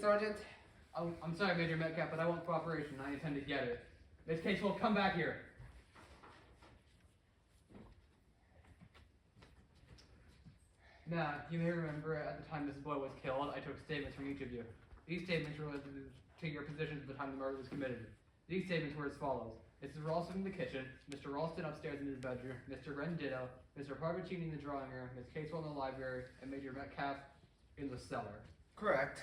Sergeant? I'm sorry, Major Metcalf, but I want cooperation. I intend to get it. Miss Case will come back here. Now, you may remember at the time Mrs. Boyle was killed, I took statements from each of you. These statements were related to your positions at the time the murder was committed. These statements were as follows. Mrs. Ralston in the kitchen, Mr. Ralston upstairs in his bedroom, Mr. Wren ditto, Mr. Parvicini in the drawing room, Miss Casewell in the library, and Major Metcalf in the cellar. Correct.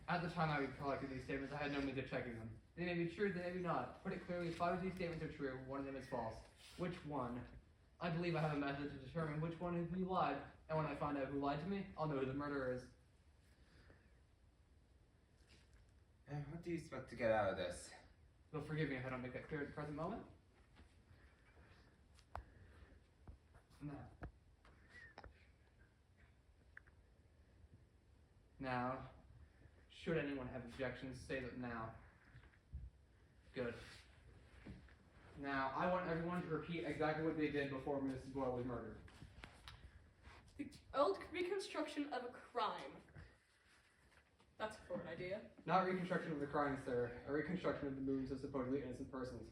At the time I collected these statements, I had no means of checking them. They may be true, they may be not. Put it clearly, 5 of these statements are true, 1 of them is false. Which one? I believe I have a method to determine which one of you lied, and when I find out who lied to me, I'll know who the murderer is. What do you expect to get out of this? You'll forgive me if I don't make that clear at the present moment. Now, should anyone have objections, say that now. Good. Now, I want everyone to repeat exactly what they did before Mrs. Boyle was murdered. The old reconstruction of a crime. That's a foreign idea. Not reconstruction of the crime, sir. A reconstruction of the movements of supposedly innocent persons.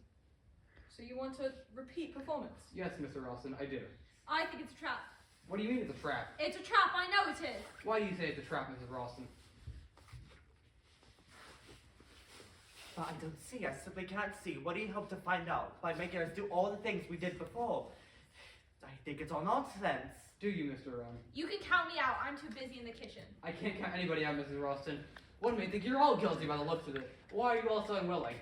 So you want a repeat performance? Yes, Mr. Ralston, I do. I think it's a trap. What do you mean it's a trap? It's a trap, I know it is. Why do you say it's a trap, Mrs. Ralston? But I don't see. I simply can't see. What do you hope to find out by making us do all the things we did before? I think it's all nonsense. Do you, Mr. Wren? You can count me out. I'm too busy in the kitchen. I can't count anybody out, Mrs. Ralston. One may think you're all guilty by the looks of it. Why are you all so unwilling?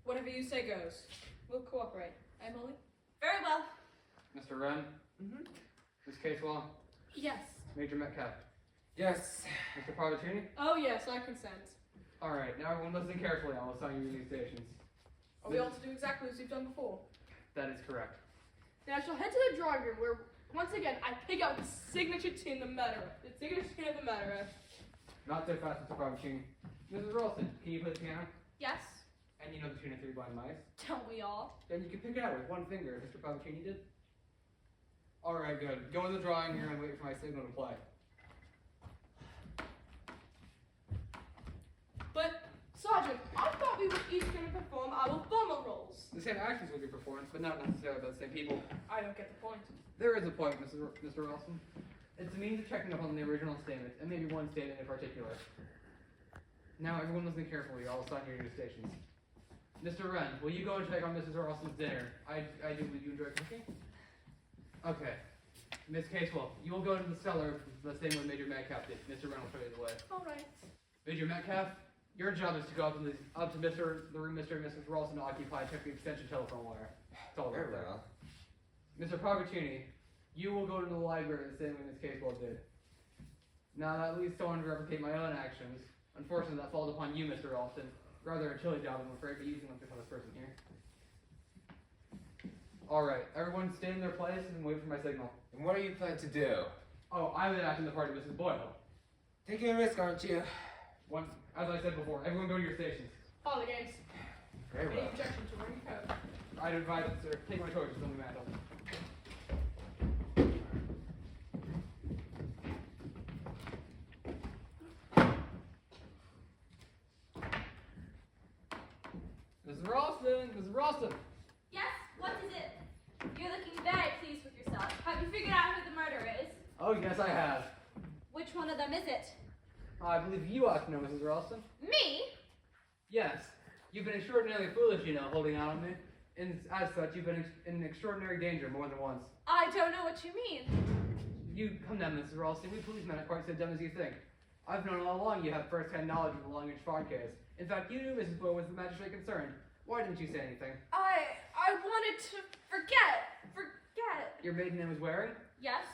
Whatever you say goes. We'll cooperate. Eh, Molly? Very well. Mr. Wren? Mm-hmm. Miss Casewell? Yes. Major Metcalf? Yes. Mr. Parvicini? Oh yes, I consent. Alright, now everyone listen carefully. I will assign you new stations. Are we all to do exactly as we've done before? That is correct. Now I shall head to the drawing room where, once again, I pick out the signature tin of the murderer. The signature tin of the murderer. Not so fast, Mr. Parvicini. Mrs. Ralston, can you play the piano? Yes. And you know the tune of Three Blind Mice? Don't we all? Then you can pick it out with one finger, Mr. Parvicini did. Alright, good. Go in the drawing room and wait for my signal to play. But, Sergeant, I thought we were each going to perform our formal roles. The same actions will be performed, but not necessarily by the same people. I don't get the point. There is a point, Mr. Ralston. It's a means of checking up on the original statement, and maybe one statement in particular. Now, everyone listen carefully. I'll assign your new stations. Mr. Wren, will you go and check on Mrs. Ralston's dinner? I do believe you enjoy cooking? Okay. Miss Casewell, you will go to the cellar the same way Major Metcalf did. Mr. Wren will show you the way. All right. Major Metcalf, your job is to go up to the room Mr. and Mrs. Ralston occupy, check the extension telephone wire. It's all Very right there. well. Mr. Parvicini, you will go to the library the same way Miss Casewell did. Now that leaves someone to replicate my own actions. Unfortunately, that falls upon you, Mr. Ralston. Rather a chilly job, I'm afraid, but you can look for this person here. Alright, everyone stay in their place and wait for my signal. And what are you planning to do? Oh, I would act in the part of Mrs. Boyle. Taking a risk, aren't you? Once, as I said before, everyone go to your stations. Follow the games. Very Any well. objection to ring code? I'd advise it, sir. Take my torches on the mantle. Mrs. Ralston! Mrs. Ralston! Yes? What is it? You're looking very pleased with yourself. Have you figured out who the murderer is? Oh, yes, I have. Which one of them is it? I believe you ought to know, Mrs. Ralston. Me? Yes. You've been extraordinarily foolish, you know, holding out on me. And as such, you've been in extraordinary danger more than once. I don't know what you mean. You, come down, Mrs. Ralston. We policemen are quite so dumb as you think. I've known all along you have first-hand knowledge of the Long Ridge fraud case. In fact, you knew Mrs. Boyle was the magistrate concerned. Why didn't you say anything? I wanted to forget. Your maiden name was Waring? Yes?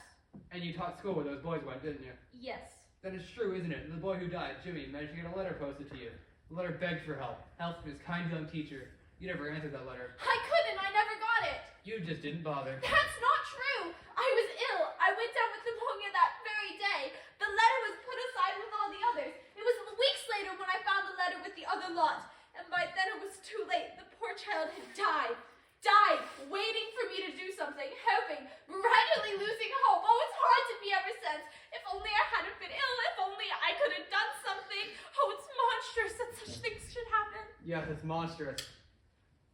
And you taught school where those boys went, didn't you? Yes. Then it's true, isn't it? The boy who died, Jimmy, managed to get a letter posted to you. The letter begged for help from his kind young teacher. You never answered that letter. I couldn't. I never got it. You just didn't bother. That's not true. I was ill. I went down with pneumonia that very day. The letter was put aside with all the others. It was weeks later when I found the letter with the other lot. And by then it was too late. The poor child had died. Waiting for me to do something. Hoping. Gradually losing hope. Oh, it's hard to me ever since. If only I hadn't been ill. If only I could have done something. Yes, it's monstrous.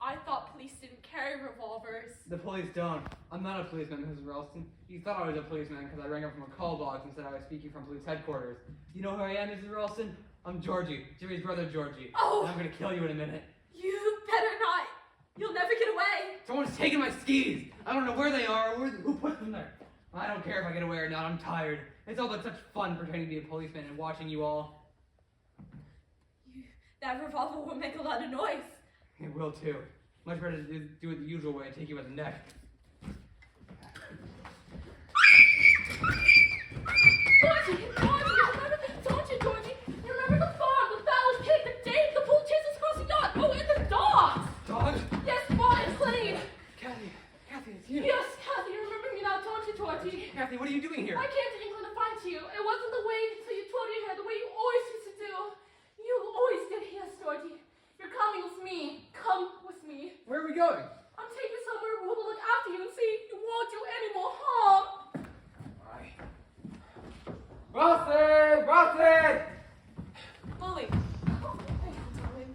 I thought police didn't carry revolvers. The police don't. I'm not a policeman, Mrs. Ralston. You thought I was a policeman because I rang up from a call box and said I was speaking from police headquarters. You know who I am, Mrs. Ralston? I'm Georgie, Jimmy's brother Georgie. Oh! And I'm gonna kill you in a minute. You better not. You'll never get away. Someone's taken my skis! I don't know where they are or who put them there. I don't care if I get away or not, I'm tired. It's all but such fun pretending to be a policeman and watching you all. That revolver will make a lot of noise. It will too. Much better to do it the usual way and take you by the neck. Georgie! Georgie! Remember the farm, the fallow pig, the dame, the bull chases across the yard. Oh, and the dogs! Dogs? Yes, boy, it's clean. Kathy, it's you. Yes, Kathy, you remember me now, don't you, Georgie? Kathy, what are you doing here? I came to England to find you. It wasn't the way so you twirled your hair, the way you always used to do. You always did. Yes, Georgie. You're coming with me. Come with me. Where are we going? I'm taking you somewhere where we'll look after you and see you won't do any more harm. Why? Ralston! Bully. Oh, hey, darling.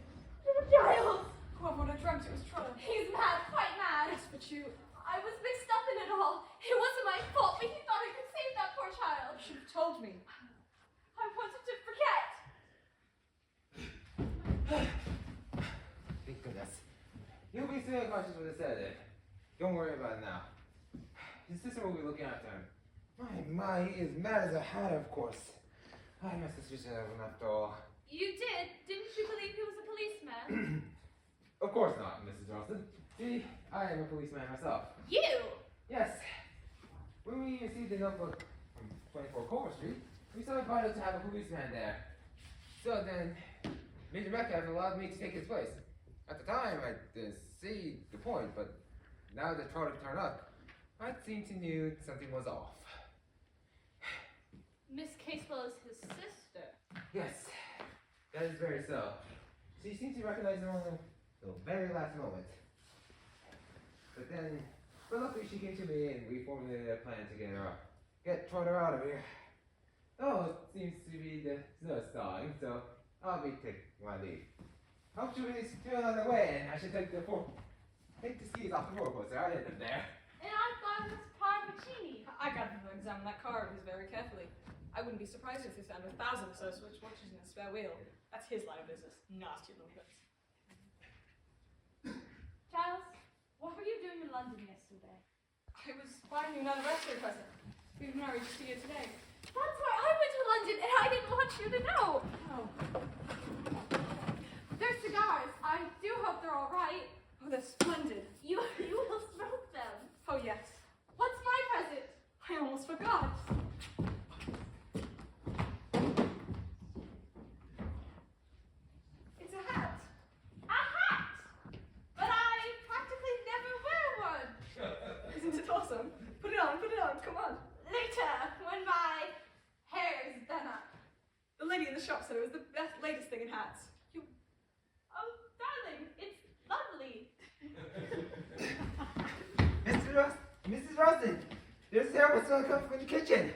Giles. Oh, what I dreamt it was trouble. He's mad, quite mad. Yes, but you I was mixed up in it all. It wasn't my fault, but he thought I could save that poor child. should have told me. I wanted to forget. Thank goodness. You'll be still cautious with the sedative. Don't worry about it now. His sister will be looking after him. My, he is mad as a hatter, of course. I must have switched that one after all. You did? Didn't you believe he was a policeman? Of course not, Mrs. Ralston. See, I am a policeman myself. You? Yes. When we received the notebook from 24 Culver Street, we saw it vital to have a policeman there. So then, Major Metcalf allowed me to take his place. At the time, I didn't see the point, but now that Trotter turned up, I seemed to knew something was off. Miss Casewell is his sister. Yes, that is very so. She seemed to recognize him only the very last moment. But then, luckily she came to me and we formulated a plan to get Trotter out of here. Oh, it seems to be the snow thawing, so I'll be taking my leave. Hope you really still on the way, and I should take the skis off the floor poster. I did them there. And I thought it was Parvicini. I got him to examine that car of his very carefully. I wouldn't be surprised if they found 1,000 or so switch watches in a spare wheel. That's his line of business. Nasty little bits. Giles, what were you doing in London yesterday? I was buying you an anniversary present. We were married just a year today. That's why I went to London and I didn't want you to know. Oh. They're cigars. I do hope they're all right. Oh, they're splendid. You will smoke them. Oh, yes. What's my present? I almost forgot. It's a hat. A hat! But I practically never wear one. Isn't it awesome? Put it on, come on. Later, when my hair is done up. The lady in the shop said it was the best, latest thing in hats. You... Oh, darling, it's lovely. Mrs. Ralston, there's terrible smell coming from the kitchen.